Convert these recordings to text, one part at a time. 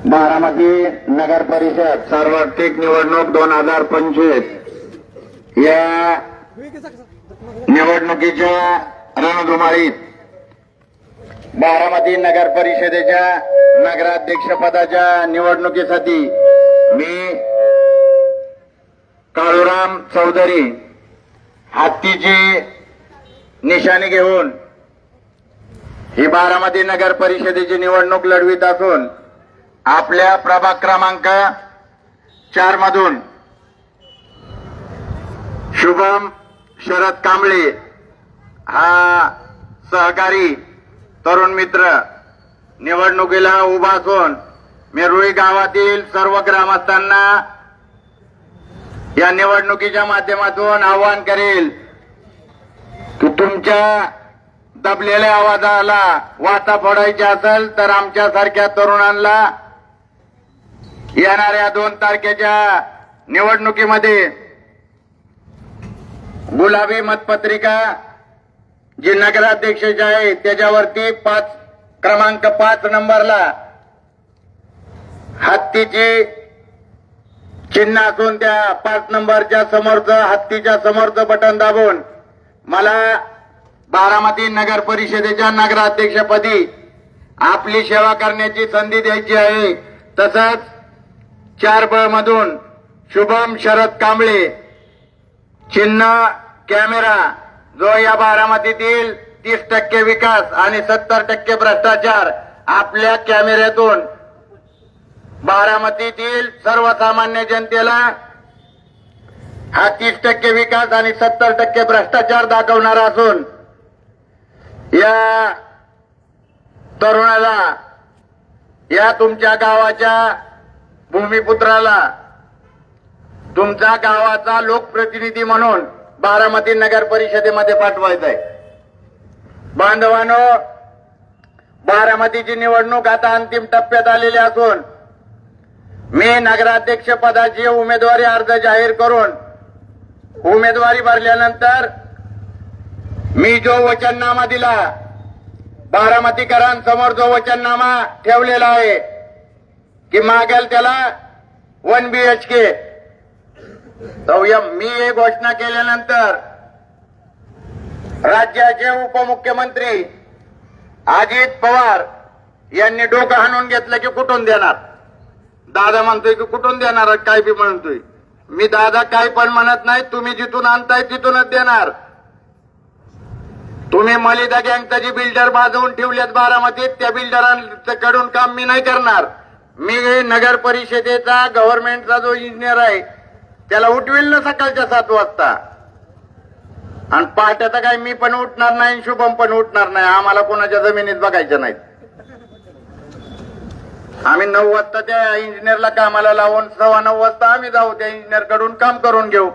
बारामती नगर परिषद सार्वत्रिक निवडणूक 2025 या निवडणुकीच्या रणधुमाळीत बारामती नगर परिषदेच्या नगराध्यक्षपदाच्या निवडणुकीसाठी मी काळूराम चौधरी हत्तीची निशाणी घेऊन ही बारामती नगर परिषदेची निवडणूक लढवित असून आपल्या प्रभाग क्रमांक 4 मधून शुभम शरद कांबळे हा सहकारी तरुण मित्र निवडणुकीला उभा असून मी रुई गावातील सर्व ग्रामस्थांना या निवडणुकीच्या माध्यमातून आवाहन करेल की तुमच्या दबलेल्या आवाजाला वाचा फोडायची असेल तर आमच्यासारख्या तरुणांना येणाऱ्या 2 तारखेच्या निवडणुकीमध्ये गुलाबी मतपत्रिका जी नगराध्यक्षाची आहे त्याच्यावरती क्रमांक 5 नंबरला हत्तीची चिन्ह असून त्या 5 नंबरच्या समोरचं हत्तीच्या समोरचं बटन दाबून मला बारामती नगर परिषदेच्या नगराध्यक्षपदी आपली सेवा करण्याची संधी द्यायची आहे। तसंच 4 ब मधून शुभम शरद कांबळे चिन्ह कॅमेरा जो या बारामतीतील 30% विकास आणि 70% भ्रष्टाचार आपल्या कॅमेऱ्यातून बारामतीतील सर्वसामान्य जनतेला हा 30% विकास आणि 70% भ्रष्टाचार दाखवणारा असून या तरुणाला या तुमच्या गावाच्या भूमिपुत्राला तुमच्या गावाचा लोकप्रतिनिधी म्हणून बारामती नगर परिषदेमध्ये पाठवायचं आहे। बांधवांनो, बारामतीची निवडणूक आता अंतिम टप्प्यात आलेली असून मी नगराध्यक्ष पदाची उमेदवारी अर्ज जाहीर करून उमेदवारी भरल्यानंतर मी जो वचननामा दिला बारामतीकरांसमोर जो वचननामा ठेवलेला आहे की मागेल त्याला 1 BHK मी हे घोषणा केल्यानंतर राज्याचे उपमुख्यमंत्री अजित पवार यांनी डोकं हाणून घेतलं की कुठून देणार। दादा म्हणतोय की कुठून देणार, काय बी म्हणतोय। मी दादा काय पण म्हणत नाही, तुम्ही जिथून आणताय तिथूनच देणार। तुम्ही मलिदा गँगचा जी बिल्डर बाजवून ठेवल्यात बारामतीत त्या बिल्डरांकडून काम मी नाही करणार। मी नगर परिषदेचा गव्हर्नमेंटचा जो इंजिनियर आहे त्याला उठविल ना सकाळच्या 7 वाजता आणि पहाटेचा काय मी पण उठणार नाही, शुभम पण उठणार नाही। आम्हाला कोणाच्या जमिनीत बघायच्या नाहीत। आम्ही 9 वाजता त्या इंजिनियरला कामाला लावून 9:15 वाजता आम्ही जाऊ त्या इंजिनियर कडून काम करून घेऊ।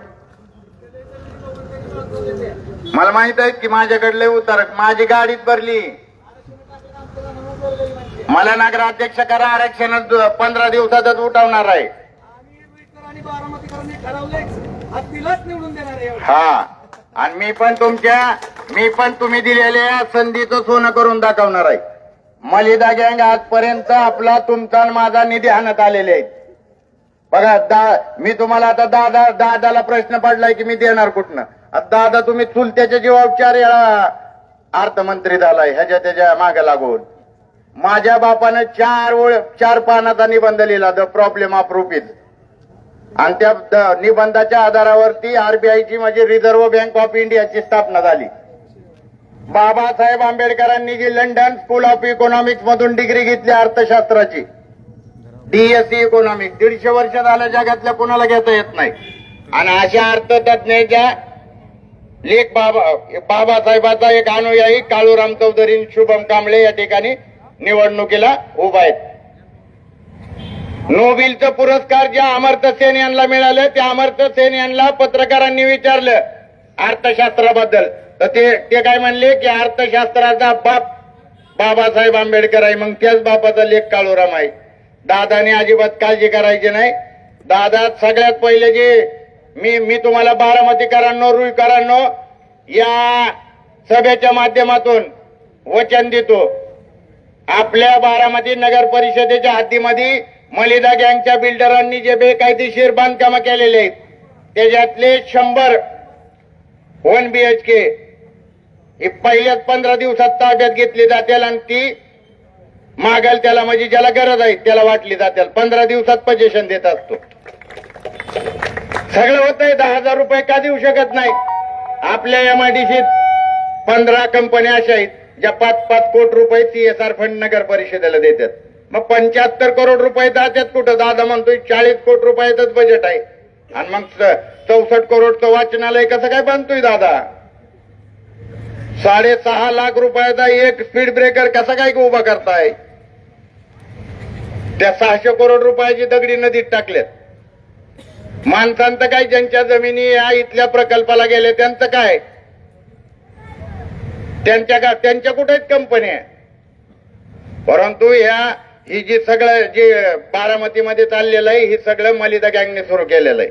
मला माहित आहे की माझ्याकडले उतार माझी गाडीत भरली, मला नगराध्यक्ष करा, आरक्षण 15 दिवसातच उठवणार आहे। हा, आणि मी पण तुम्ही दिलेल्या संधीचं सोनं करून दाखवणार आहे। मलिदा गँग आजपर्यंत आपला तुमचा आणि माझा निधी आणत आलेले आहेत। बघा मी तुम्हाला आता दादाला प्रश्न पडलाय की मी देणार कुठनं। दादा तुम्ही चुलत्याच्या जीवावर 4 वेळा अर्थमंत्री झालाय ह्याच्या त्याच्या मागे लागून। माझ्या बापानं 4 पानाचा निबंध लिहिला द प्रॉब्लेम ऑफ रुपीज आणि त्या निबंधाच्या आधारावरती आरबीआयची म्हणजे रिझर्व्ह बँक ऑफ इंडियाची स्थापना झाली। बाबासाहेब आंबेडकरांनी जी लंडन स्कूल ऑफ इकॉनॉमिक्स मधून डिग्री घेतली अर्थशास्त्राची DSc इकॉनॉमिक्स 150 वर्ष झाल्या जगातल्या कोणाला घेता येत नाही। आणि अशा अर्थतज्ञाच्या लेख बाबासाहेबाचा एक अनुयायी काळूराम चौधरी शुभम कांबळे या ठिकाणी निवडणुकीला उभा आहेत। नोबेलचा पुरस्कार ज्या अमर्त्य सेन यांना मिळालं त्या अमर्त्य सेन यांना पत्रकारांनी विचारलं अर्थशास्त्राबद्दल तर ते काय म्हणले की अर्थशास्त्राचा बाप बाबासाहेब आंबेडकर आहे, मग त्याच बापाचा लेख काळूराम आहे। दादाने अजिबात काळजी करायची नाही। दादा सगळ्यात पहिले जे मी तुम्हाला बारामतीकरांनो रुईकरांनो या सभेच्या माध्यमातून वचन देतो, आपल्या बारामती नगर परिषदेच्या हद्दीमध्ये मलिदा गँगच्या बिल्डरांनी जे बेकायदेशीर बांधकाम केलेले आहेत त्याच्यातले 100 1 BHK ही पहिल्याच 15 दिवसात ताब्यात घेतली जातील आणि ती मागाल त्याला म्हणजे ज्याला गरज आहे त्याला वाटली जातील. 15 दिवसात पोझिशन देत असतो. सगळं होतंय. 10,000 रुपये का देऊ शकत नाही? आपल्या MIDCत 15 कंपन्या अशा आहेत ज्या 5-5 कोटी रुपये CSR फंड नगर परिषदेला देतात. मग 75 करोड रुपये जातात कुठं? दादा म्हणतोय 40 कोटी रुपयाचंच बजेट आहे आणि मग 64 करोडचं वाचनालय कसं काय बांधतोय दादा? 6.5 लाख रुपयाचा एक स्पीड ब्रेकर कसा काय उभा करताय? त्या 600 करोड रुपयाची दगडी नदीत टाकल्यात. माणसांचं काय? ज्यांच्या जमिनी या इथल्या प्रकल्पाला गेले त्यांचं काय? त्यांच्या कुठेच कंपन्या. परंतु ही जी सगळं जे बारामतीमध्ये चाललेलं आहे हे सगळं मलिदा गँगने सुरू केलेलं आहे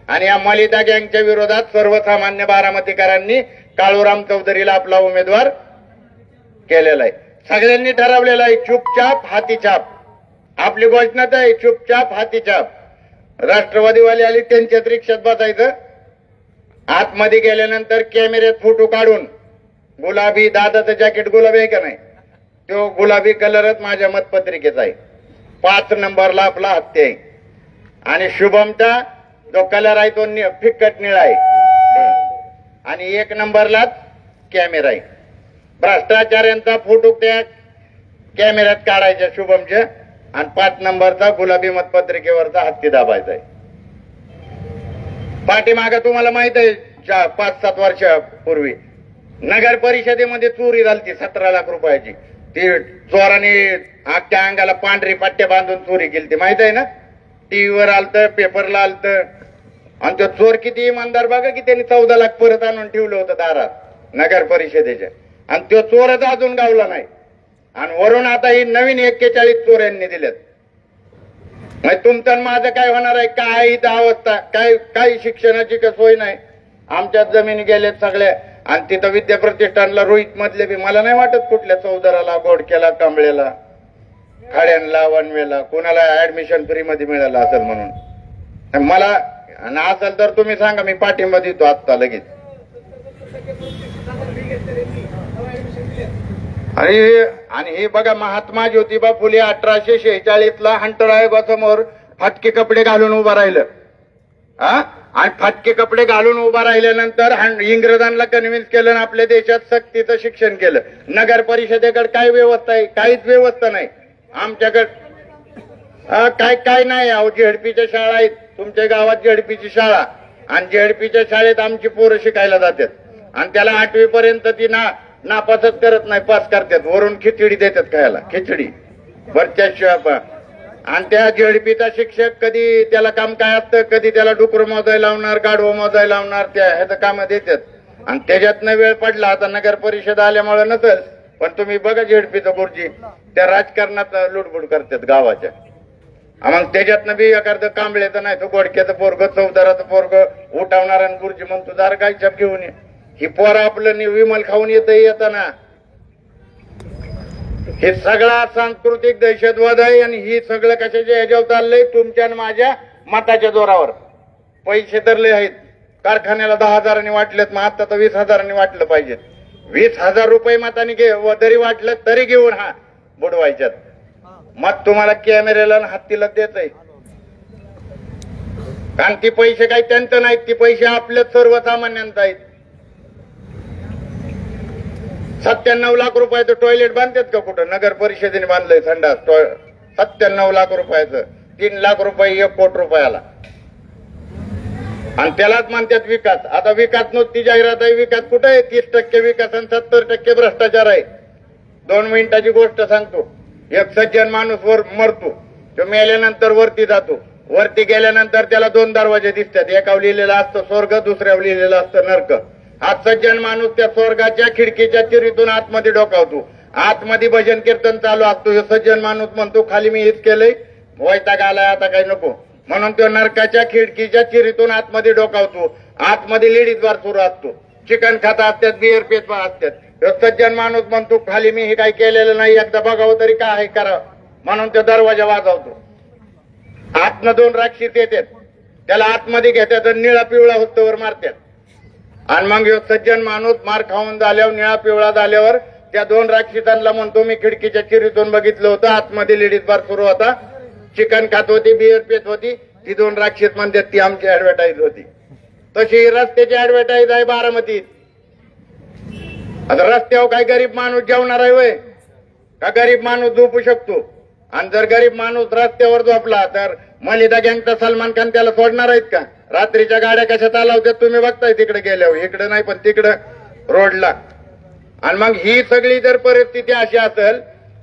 आणि या मलिदा गँगच्या विरोधात सर्वसामान्य बारामतीकरांनी काळूराम चौधरीला आपला उमेदवार केलेला आहे. सगळ्यांनी ठरवलेलं आहे चुपचाप हातीछाप. आपली घोषणाच आहे चुपचाप हातीछाप. राष्ट्रवादीवाली आली त्यांच्याच रिक्षात बसायचं. आतमध्ये गेल्यानंतर कॅमेऱ्यात फोटो काढून गुलाबी दादाचं जॅकेट गुलाबी आहे का नाही? तो गुलाबी कलरच माझ्या मतपत्रिकेचा आहे. 5 नंबरला आपला हत्या आहे आणि शुभमचा जो कलर आहे तो फिक्कट निळा आहे आणि 1 नंबरलाच कॅमेरा आहे. भ्रष्टाचार्यांचा फोटो त्या कॅमेऱ्यात काढायचा शुभमचे आणि 5 नंबरचा गुलाबी मतपत्रिकेवरचा हत्ती दाबायचा आहे. पाठीमागे तुम्हाला माहित आहे 5-7 वर्षापूर्वी नगर परिषदेमध्ये चोरी झाली 17 लाख रुपयाची. ती चोराने अख्ख्या अंगाला पांढरी पट्ट्या बांधून चोरी केली. ती माहित आहे ना? टीव्हीवर आलतं, पेपरला आलतं. आणि तो चोर किती इमानदार बघा की त्यांनी 14 लाख परत आणून ठेवलं होतं दारात नगर परिषदेच्या आणि तो चोरच अजून गावला नाही. आणि वरून आता ही नवीन 41 चोऱ्यांनी दिलेत. मग तुमचं आणि माझं काय होणार आहे? काय इथं अवस्था? काही शिक्षणाची का सोय नाही? आमच्यात जमिनी गेल्यात सगळ्या आणि तिथं विद्या प्रतिष्ठानला रोहित मधले बी मला नाही वाटत कुठल्या चौदाराला, गोडक्याला, कांबळेला, खाड्यांना, वनवेला कोणाला ऍडमिशन फ्री मध्ये मिळालं असेल म्हणून. मला आणि असेल तर तुम्ही सांगा, मी पाठिंबा देतो आत्ता लगेच. आणि हे बघा महात्मा ज्योतिबा फुले 1846ला हंटर आयोगासमोर फाटके कपडे घालून उभा राहिलं. आणि फाटके कपडे घालून उभा राहिल्यानंतर इंग्रजांना कन्व्हिन्स केलं आणि आपल्या देशात सक्तीचं शिक्षण केलं. नगर परिषदेकडे काय व्यवस्था आहे? काहीच व्यवस्था नाही आमच्याकडे. काय नाही. अहो झेडपीच्या शाळा आहेत तुमच्या गावात, झेडपीची शाळा आणि झेडपीच्या शाळेत आमची पोरं शिकायला जातात आणि त्याला 8वी पर्यंत ती नापासच करत नाही, पास करतात. वरून खिचडी देतात खायला, खिचडी वरच्या. आणि त्या झेडपीचा शिक्षक कधी त्याला काम काय असतं, कधी त्याला डुकर मोजायला लावणार, गाढवं मोजायला लावणार, त्या ह्याचं काम देतात. आणि त्याच्यातनं वेळ पडला. आता नगर परिषद आल्यामुळे नसेल पण तुम्ही बघा झेडपीचं गुरुजी त्या राजकारणात लुडबुड करतात गावाच्या. मग त्याच्यातनं बी एखादं कांबळेचं नाही तर गोडक्याचं पोरग, चौदाराचं पोरग उठावणार आणि गुरुजी म्हणतो दार काय छाप घेऊन ये. ही पोरं आपलं विमल खाऊन येताना. हे सगळा सांस्कृतिक दहशतवाद आहे आणि ही सगळं कशाच्या ह्याच्यावर चाललंय? तुमच्या आणि माझ्या मताच्या जोरावर. पैसे तर लय आहेत. कारखान्याला 10,000 वाटलेत, मग आता तर 20,000 वाटलं पाहिजेत. 20,000 रुपये मताने जरी वाटलं तरी घेऊन बुडवायच्यात. मत तुम्हाला कॅमेऱ्याला हत्तीला द्यायचंय. कारण ती पैसे काही त्यांचं नाहीत, ती पैसे आपल्याच सर्वसामान्यांचं आहेत. 97 लाख रुपयाचं टॉयलेट बांधतात का कुठं? नगर परिषदेने बांधलंय संडास 97 लाख रुपयाचं. 3 लाख रुपये 1 कोटी रुपयाला. आणि त्यालाच म्हणतात विकास. आता विकास नुसती जाहिरात आहे. विकास कुठे आहे? 30% विकास आणि 70% भ्रष्टाचार आहे. 2 मिनिटाची गोष्ट सांगतो. एक सज्जन माणूस वर मरतो, तो मेल्यानंतर वरती जातो. वरती गेल्यानंतर त्याला 2 दरवाजे दिसतात. एकावर लिहिलेलं असतं स्वर्ग, दुसऱ्यावर लिहिलेलं असतं नरक. हा सज्जन माणूस त्या स्वर्गाच्या खिडकीच्या चिरीतून आतमध्ये डोकावतो. आतमध्ये भजन कीर्तन चालू असतो. हे सज्जन माणूस म्हणतो खाली मी हेच केलंय, वैताग आलाय, आता काही नको. म्हणून तो नरकाच्या खिडकीच्या चिरीतून आतमध्ये डोकावतो. आतमध्ये लेडीज बार सुरू असतो, चिकन खाता असतात, बिअर पेत असतात. सज्जन माणूस म्हणतो खाली मी हे काही केलेलं नाही, एकदा बघावं तरी काय करावं. म्हणून तो दरवाजा वाजवतो. आतनं 2 राक्षस येतात, त्याला आतमध्ये घेतात आणि निळा पिवळा होतोवर मारतात. आणि मग ह्यो सज्जन माणूस मार खाऊन झाल्यावर निळा पिवळा झाल्यावर त्या 2 राक्षसांना म्हणतो, मी खिडकीच्या चिरीतून बघितलं होतं, आतमध्ये लेडीज बार सुरू होता, चिकन खात होती, बिअर पेत होती. ती 2 राक्षस म्हणतात ती आमची ऍडव्हर्टाईज होती. तशी रस्त्याची ऍडव्हर्टाईज आहे बारामतीत. आता रस्त्यावर काय गरीब माणूस जेवणार आहे वय का? गरीब माणूस झोपू शकतो. आणि जर गरीब माणूस रस्त्यावर झोपला तर मलिदा गँगचा सलमान खान त्याला सोडणार आहेत का? रात्रीच्या गाड्या कशा चालवतात तुम्ही बघताय तिकडे गेल्यावर, इकडे नाही पण तिकडे रोडला. आणि मग ही सगळी जर परिस्थिती अशी असेल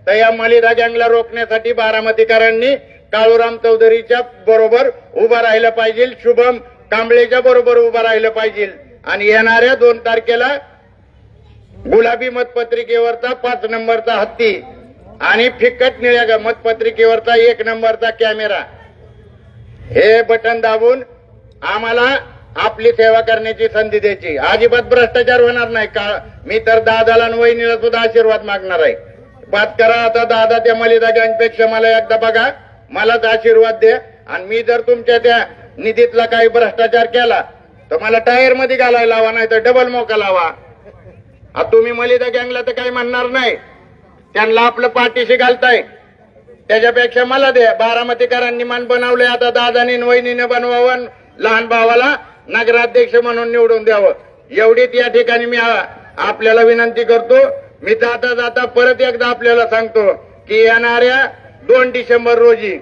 तर या मलिदा गँगला रोखण्यासाठी बारामतीकरांनी काळूराम चौधरीच्या बरोबर उभं राहिलं पाहिजे, शुभम कांबळेच्या बरोबर उभं राहिलं पाहिजे. आणि येणाऱ्या 2 तारखेला गुलाबी मतपत्रिकेवरचा 5 नंबरचा हत्ती आणि फिकट निळ्या मतपत्रिकेवरचा 1 नंबरचा कॅमेरा हे बटन दाबून आम्हाला आपली सेवा करण्याची संधी द्यायची. अजिबात भ्रष्टाचार होणार नाही का? मी तर दादाला आणि वहिनीला सुद्धा आशीर्वाद मागणार आहे. बात करा आता दादा त्या मलिदा गँगपेक्षा मला एकदा बघा, मलाच आशीर्वाद द्या. आणि मी जर तुमच्या त्या निधीतला काही भ्रष्टाचार केला तर मला टायर मध्ये घालायला लावा, नाही तर डबल मोका लावा. आता तुम्ही मलिदा गँगला तर काही म्हणणार नाही, त्यांना आपलं पाठीशी घालताय, त्याच्यापेक्षा मला द्या. बारामतीकरांनी मान बनवलंय, आता दादानी वहिनीने बनवावं, लहान भावाला नगराध्यक्ष म्हणून निवडून द्यावं. एवढीच या ठिकाणी मी आपल्याला विनंती करतो. मी जाता जाता परत एकदा आपल्याला सांगतो की येणाऱ्या 2 डिसेंबर रोजी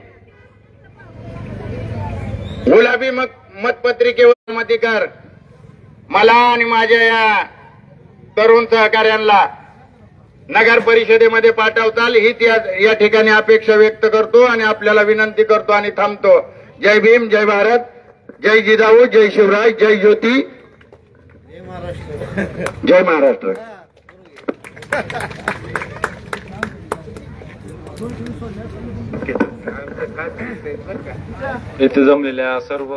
गुलाबी मतपत्रिकेवर मताधिकार मला आणि माझ्या या तरुण सहकाऱ्यांना नगर परिषदेमध्ये पाठवताल हीच या ठिकाणी अपेक्षा व्यक्त करतो आणि आपल्याला विनंती करतो आणि थांबतो. जय भीम, जय भारत, जय जिजाऊ, जय शिवराय, जय ज्योती, जय महाराष्ट्र. येथे जमलेल्या सर्व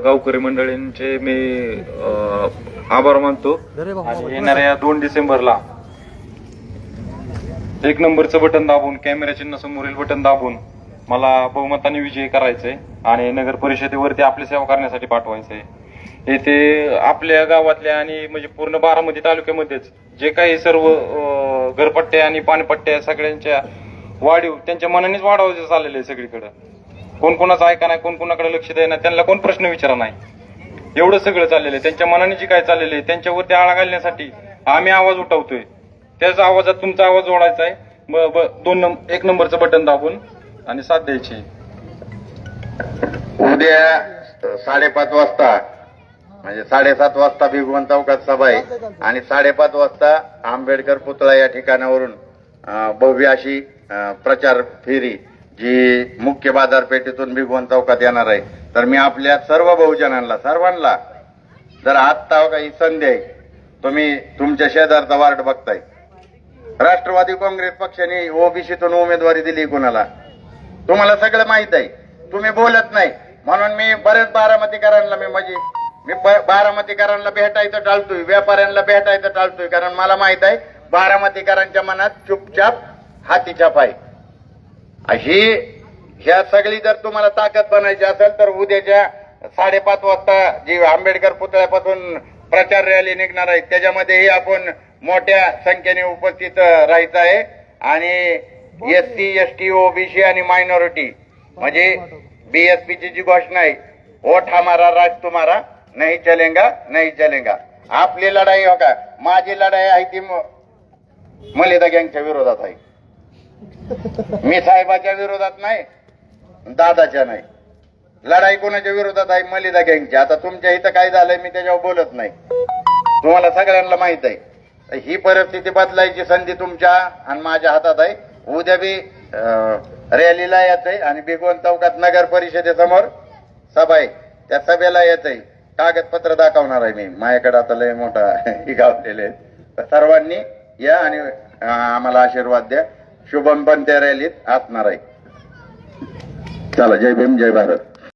गावकरी मंडळींचे मी आभार मानतो. आणि येणाऱ्या 2 डिसेंबरला 1 नंबरचं बटन दाबून, कॅमेरा चिन्ह समोरील बटन दाबून मला बहुमताने विजयी करायचंय आणि नगर परिषदेवरती आपली सेवा करण्यासाठी पाठवायचंय. येथे आपल्या गावातल्या आणि म्हणजे पूर्ण बारामती तालुक्यामध्येच जे काही सर्व घरपट्ट्या आणि पाणीपट्ट्या सगळ्यांच्या वाढीव त्यांच्या मनानेच वाढवायचं चाललेलं आहे सगळीकडे. कोण कोणाचं ऐका नाही, कोण कोणाकडे लक्ष द्याय नाही, त्यांना कोण प्रश्न विचारा नाही, एवढं सगळं चाललेलं आहे. त्यांच्या मनाने जे काय चाललेलं आहे त्यांच्यावरती आळा घालण्यासाठी आम्ही आवाज उठवतोय. त्याच आवाजात तुमचा आवाज जोडायचा आहे. 1 नंबरचं बटन दाबून आणि साथ द्यायची. उद्या 5:30 वाजता म्हणजे 7:30 वाजता भिगवण चौकात सभा आहे आणि 5:30 वाजता आंबेडकर पुतळा या ठिकाणावरून भव्य अशी प्रचार फेरी जी मुख्य बाजारपेठेतून भिगवण चौकात येणार आहे. तर मी आपल्या सर्व बहुजनांना सर्वांना जर आत्ता काही संधी आहे, तुम्ही तुमच्या शेजारचा वार्ड बघताय, राष्ट्रवादी काँग्रेस पक्षाने ओबीसीतून उमेदवारी दिली कोणाला तुम्हाला सगळं माहित आहे. तुम्ही बोलत नाही म्हणून मी बरेच बारामतीकरांना मी बारामतीकरांना भेटायचं टाळतोय, व्यापाऱ्यांना भेटायचं टाळतोय, कारण मला माहित आहे बारामतीकरांच्या मनात चुपचाप हातीछाप आहे. ह्या सगळी जर तुम्हाला ताकद बनायची असेल तर उद्याच्या 5:30 वाजता जी आंबेडकर पुतळ्यापासून प्रचार रॅली निघणार आहे त्याच्यामध्येही आपण मोठ्या संख्येने उपस्थित राहायचं आहे. आणि एससी, एसटी, ओबीसी आणि मायनॉरिटी म्हणजे बीएसपीची जी घोषणा आहे, वोट हमारा राज तुम्हारा, नाही चलेगा नाही चलेगा. आपली लढाई हो का, माझी लढाई आहे ती मलिदा गँगच्या विरोधात आहे. मी साहेबाच्या विरोधात नाही, दादाच्या नाही. लढाई कोणाच्या विरोधात आहे? मलिदा गँगची. आता तुमच्या इथं काय झालंय मी त्याच्यावर बोलत नाही, तुम्हाला सगळ्यांना माहित आहे. ही परिस्थिती बदलायची संधी तुमच्या आणि माझ्या हातात आहे. उद्या बी रॅलीला यायचंय आणि भिगवण चौकात नगर परिषदेसमोर सभा आहे, त्या सभेला यायचंय. कागदपत्र दाखवणार आहे मी, माझ्याकडे आता लय मोठा ही गावलेले आहेत. सर्वांनी या आणि आम्हाला आशीर्वाद द्या. शुभम पण त्या रॅलीत असणार आहे. चला, जय भीम, जय भारत.